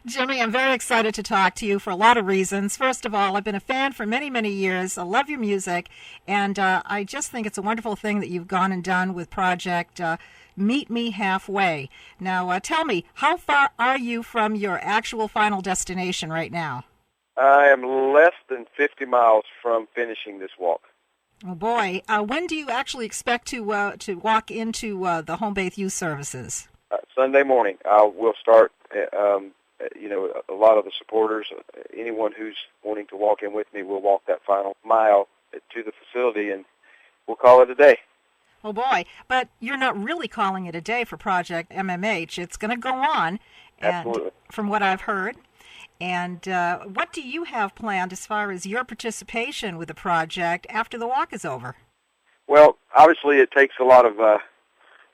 Jimmy, I'm very excited to talk to you for a lot of reasons. First of all, I've been a fan for many, many years. I love your music, and I just think it's a wonderful thing that you've gone and done with Project Meet Me Halfway. Now, tell me, how far are you from your actual final destination right now? I am less than 50 miles from finishing this walk. Oh boy, when do you actually expect to walk into the home-based youth services? Sunday morning, we'll start. A lot of the supporters, anyone who's wanting to walk in with me, will walk that final mile to the facility, and we'll call it a day. Oh boy, but you're not really calling it a day for Project MMH. It's going to go on, and Absolutely. from what I've heard. And what do you have planned as far as your participation with the project after the walk is over? Well, obviously it takes a lot of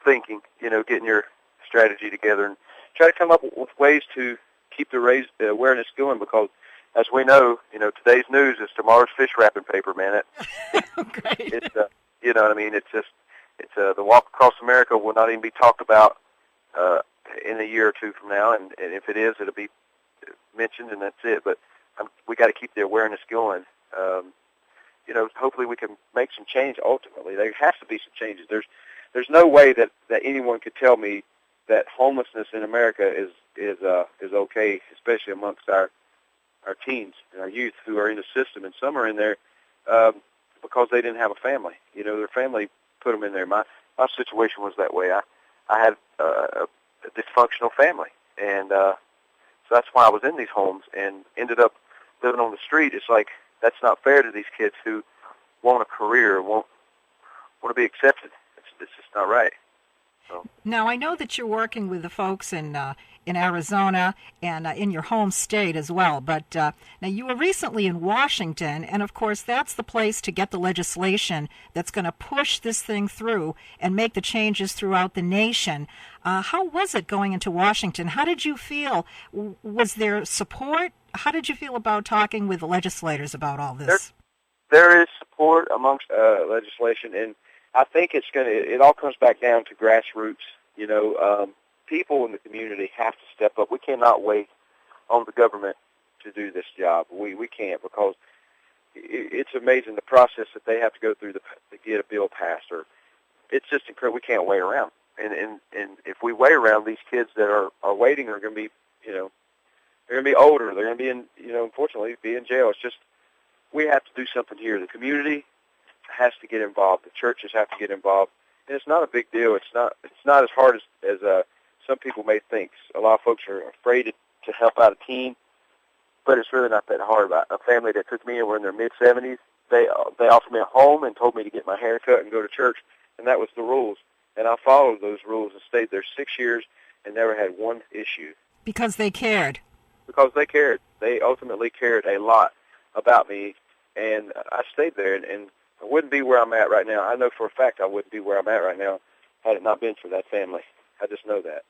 thinking, getting your strategy together and try to come up with ways to keep the awareness going, because as we know, today's news is tomorrow's fish wrapping paper, man. Great. It's you know what I mean? It's the walk across America will not even be talked about in a year or two from now, and if it is, it'll be mentioned, and that's it. But we got to keep the awareness going. Hopefully we can make some change. Ultimately, there has to be some changes. There's no way that anyone could tell me that homelessness in America is okay, especially amongst our teens and our youth who are in the system, and some are in there because they didn't have a family. Their family put them in there. My situation was that way. I had a dysfunctional family, and so that's why I was in these homes and ended up living on the street. It's like, that's not fair to these kids who want a career, want to be accepted. It's just not right. So. Now, I know that you're working with the folks in Arizona and in your home state as well, but now you were recently in Washington, and of course that's the place to get the legislation that's going to push this thing through and make the changes throughout the nation. How was it going into Washington? How did you feel? Was there support? How did you feel about talking with the legislators about all this? There is support amongst legislation, and I think it all comes back down to grassroots. People in the community have to step up. We cannot wait on the government to do this job. We can't, because it's amazing the process that they have to go through to get a bill passed. Or it's just incredible. We can't wait around. And if we wait around, these kids that are waiting are going to be, they're going to be older. They're going to be unfortunately, be in jail. It's just, we have to do something here. The community has to get involved. The churches have to get involved, and it's not a big deal. It's not as hard as some people may think. A lot of folks are afraid to help out a teen, but it's really not that hard. A family that took me in were in their mid-70s. They offered me a home and told me to get my hair cut and go to church, and that was the rules. And I followed those rules and stayed there 6 years and never had one issue. Because they cared. Because they cared. They ultimately cared a lot about me, and I stayed there, and I wouldn't be where I'm at right now. I know for a fact I wouldn't be where I'm at right now had it not been for that family. I just know that.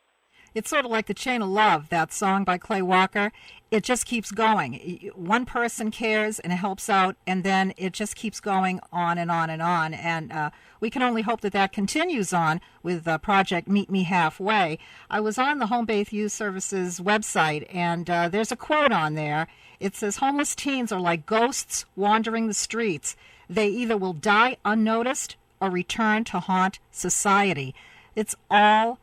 It's sort of like The Chain of Love, that song by Clay Walker. It just keeps going. One person cares and helps out, and then it just keeps going on and on and on. And we can only hope that that continues on with Project Meet Me Halfway. I was on the Home-Based Youth Services website, and there's a quote on there. It says, "Homeless teens are like ghosts wandering the streets. They either will die unnoticed or return to haunt society." It's all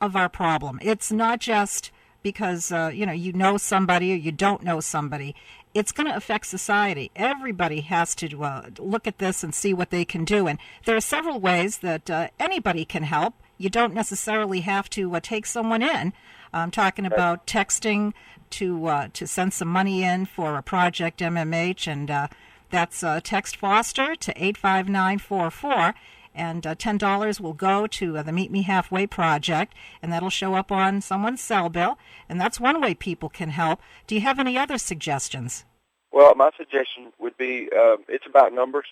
of our problem. It's not just because you know somebody or you don't know somebody. It's going to affect society. Everybody has to look at this and see what they can do. And there are several ways that anybody can help. You don't necessarily have to take someone in. I'm talking about texting to send some money in for a Project MMH, and that's text Foster to 85944. And $10 will go to the Meet Me Halfway project, and that'll show up on someone's cell bill. And that's one way people can help. Do you have any other suggestions? Well, my suggestion would be it's about numbers,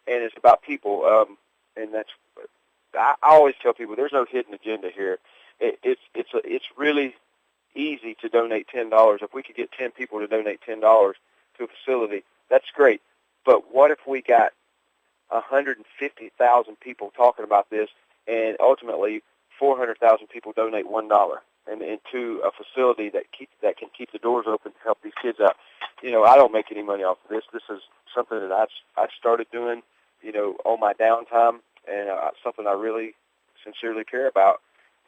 and it's about people. And that's I always tell people there's no hidden agenda here. It's really easy to donate $10. If we could get 10 people to donate $10 to a facility, that's great. But what if we got 150,000 people talking about this, and ultimately 400,000 people donate $1? and into a facility that can keep the doors open to help these kids out. I don't make any money off of this. This is something that I started doing, on my downtime, and something I really sincerely care about.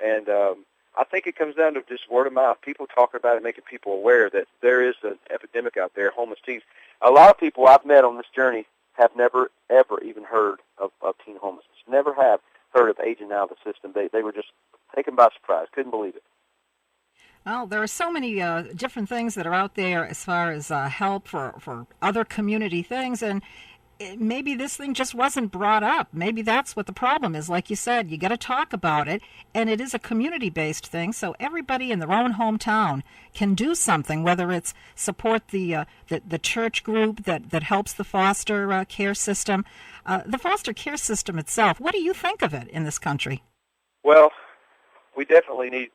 And I think it comes down to just word of mouth, people talking about it, making people aware that there is an epidemic out there, homeless teens. A lot of people I've met on this journey have never, ever even heard of teen homelessness, never have heard of aging out of the system. They were just taken by surprise, couldn't believe it. Well, there are so many different things that are out there as far as help for other community things, and maybe this thing just wasn't brought up. Maybe that's what the problem is. Like you said, you got to talk about it, and it is a community-based thing, so everybody in their own hometown can do something, whether it's support the church group that helps the foster care system. The foster care system itself, what do you think of it in this country? Well, we definitely need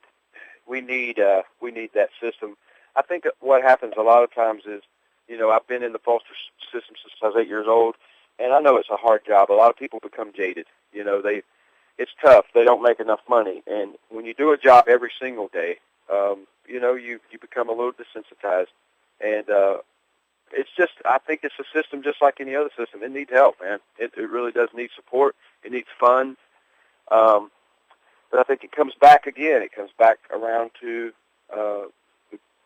that system. I think that what happens a lot of times is, I've been in the foster system since I was 8 years old, and I know it's a hard job. A lot of people become jaded. It's tough. They don't make enough money, and when you do a job every single day, you become a little desensitized, and it's just, I think it's a system just like any other system. It needs help, man. It really does need support. It needs funds. But I think it comes back again. It comes back around to the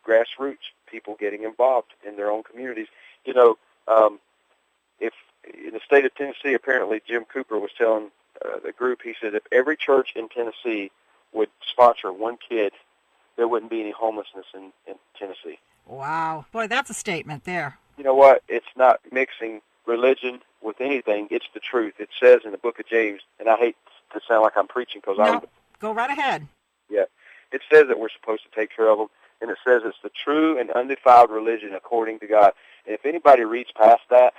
grassroots, people getting involved in their own communities. If in the state of Tennessee, apparently Jim Cooper was telling the group, he said if every church in Tennessee would sponsor one kid, there wouldn't be any homelessness in Tennessee. Wow. Boy, that's a statement there. You know what? It's not mixing religion with anything. It's the truth. It says in the book of James, and I hate to sound like I'm preaching because go right ahead. Yeah. It says that we're supposed to take care of them, and it says it's the true and undefiled religion according to God. And if anybody reads past that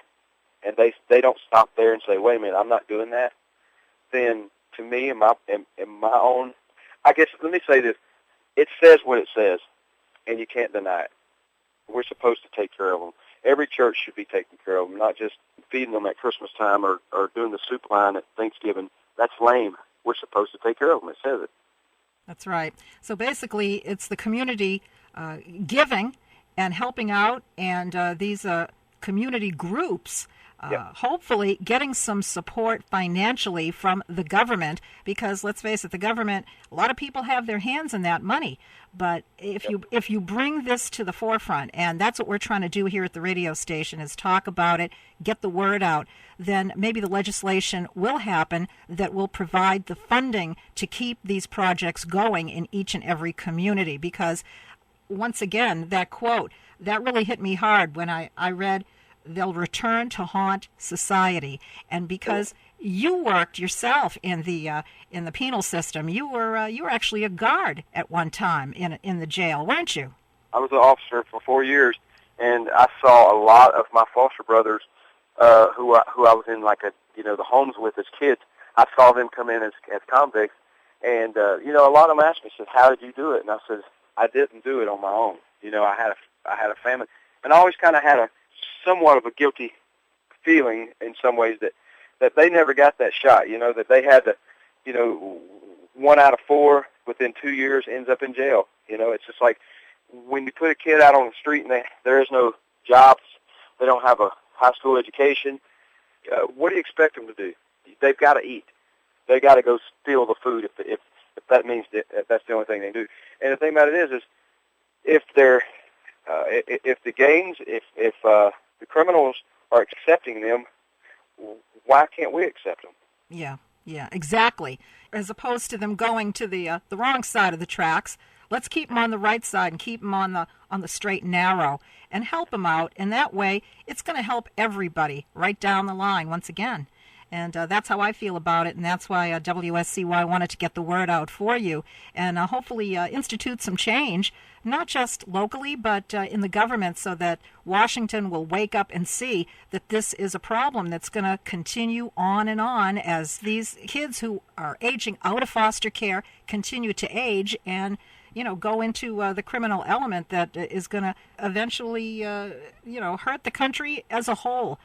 and they don't stop there and say, wait a minute, I'm not doing that, then to me, in my own, I guess, let me say this, it says what it says, and you can't deny it. We're supposed to take care of them. Every church should be taking care of them, not just feeding them at Christmas time or doing the soup line at Thanksgiving. That's lame. We're supposed to take care of them. It says it. That's right. So basically, it's the community giving and helping out, and these community groups hopefully getting some support financially from the government, because let's face it, the government, a lot of people have their hands in that money. But if you bring this to the forefront, and that's what we're trying to do here at the radio station, is talk about it, get the word out, then maybe the legislation will happen that will provide the funding to keep these projects going in each and every community. Because once again, that quote, that really hit me hard when I read, they'll return to haunt society. And because you worked yourself in the penal system, you were actually a guard at one time in the jail, weren't you? I was an officer for 4 years, and I saw a lot of my foster brothers who I was in the homes with as kids. I saw them come in as convicts, and a lot of them asked me, said, "How did you do it?" And I said, "I didn't do it on my own. I had a family," and I always kind of had a somewhat of a guilty feeling in some ways that they never got that shot, that they had to, 1 out of 4 within 2 years ends up in jail. It's just like when you put a kid out on the street and there is no jobs, they don't have a high school education, what do you expect them to do? They've got to eat. They've got to go steal the food if that means that that's the only thing they do. And the thing about it is if the gangs, if the criminals are accepting them, why can't we accept them? Yeah, exactly. As opposed to them going to the wrong side of the tracks, let's keep them on the right side and keep them on the straight and narrow and help them out. And that way, it's going to help everybody right down the line once again. And that's how I feel about it, and that's why WSCY wanted to get the word out for you and hopefully institute some change, not just locally, but in the government, so that Washington will wake up and see that this is a problem that's going to continue on and on as these kids who are aging out of foster care continue to age and go into the criminal element that is going to eventually, hurt the country as a whole.